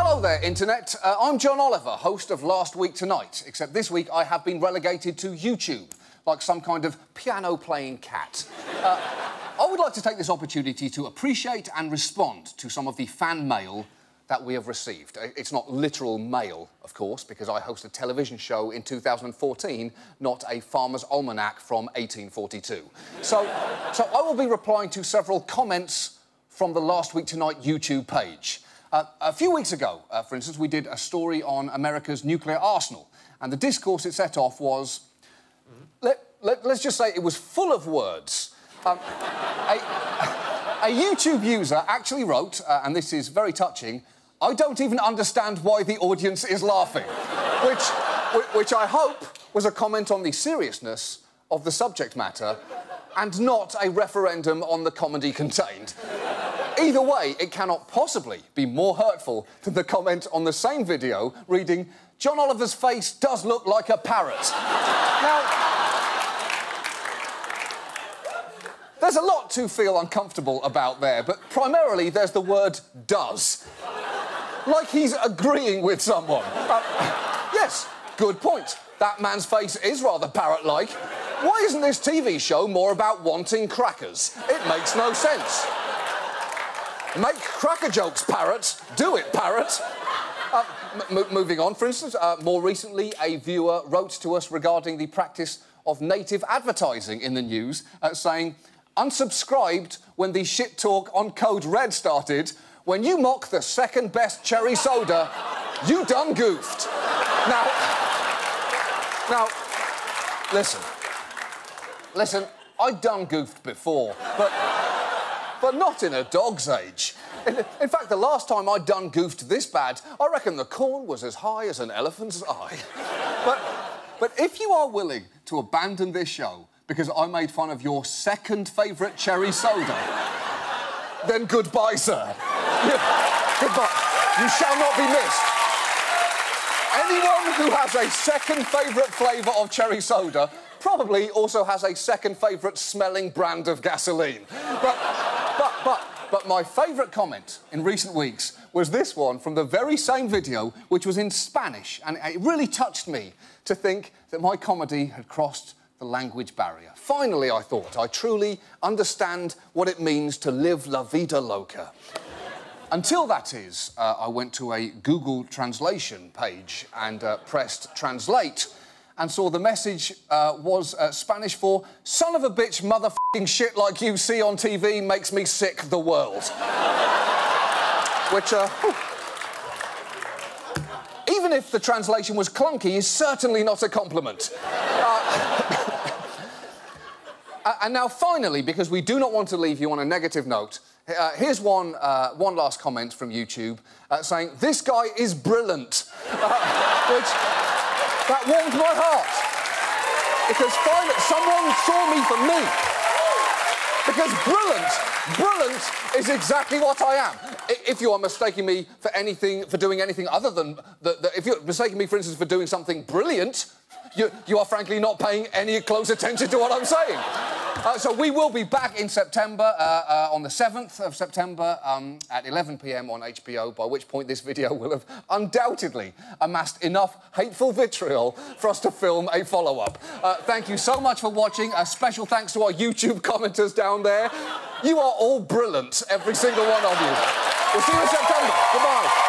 Hello there, Internet. I'm John Oliver, host of Last Week Tonight, except this week I have been relegated to YouTube, like some kind of piano-playing cat. I would like to take this opportunity to appreciate and respond to some of the fan mail that we have received. It's not literal mail, of course, because I host a television show in 2014, not a Farmer's Almanac from 1842. So I will be replying to several comments from the Last Week Tonight YouTube page. A few weeks ago, for instance, we did a story on America's nuclear arsenal, and the discourse it set off was... Let's just say it was full of words. A YouTube user actually wrote, and this is very touching, "I don't even understand why the audience is laughing," which I hope was a comment on the seriousness of the subject matter and not a referendum on the comedy contained. Either way, it cannot possibly be more hurtful than the comment on the same video reading, "John Oliver's face does look like a parrot." Now, there's a lot to feel uncomfortable about there, but primarily there's the word does. Like he's agreeing with someone. Yes, good point. That man's face is rather parrot-like. Why isn't this TV show more about wanting crackers? It makes no sense. Make cracker jokes, parrot. Do it, parrot. Moving on, for instance, more recently, a viewer wrote to us regarding the practice of native advertising in the news, saying, "Unsubscribed when the shit talk on Code Red started. When you mock the second best cherry soda, you done goofed." Now, listen, I done goofed before, but not in a dog's age. In fact, the last time I done goofed this bad, I reckon the corn was as high as an elephant's eye. But if you are willing to abandon this show because I made fun of your second favourite cherry soda, then goodbye, sir. Goodbye. You shall not be missed. Anyone who has a second favourite flavour of cherry soda probably also has a second favourite smelling brand of gasoline. But my favourite comment in recent weeks was this one from the very same video, which was in Spanish, and it really touched me to think that my comedy had crossed the language barrier. Finally, I thought, I truly understand what it means to live la vida loca. Until that is, I went to a Google translation page and pressed translate and saw the message was Spanish for "son of a bitch motherfucking shit like you see on TV makes me sick the world." Which, even if the translation was clunky, is certainly not a compliment. And now, finally, because we do not want to leave you on a negative note, here's one last comment from YouTube saying, "This guy is brilliant," which... that warmed my heart. Because finally, someone saw me for me. Because brilliant is exactly what I am. If you are mistaking me for doing anything other than... if you're mistaking me, for instance, for doing something brilliant, you are frankly not paying any close attention to what I'm saying. So we will be back in September, on the 7th of September, at 11 p.m. on HBO, by which point this video will have undoubtedly amassed enough hateful vitriol for us to film a follow-up. Thank you so much for watching. A special thanks to our YouTube commenters down there. You are all brilliant, every single one of you. We'll see you in September. Goodbye.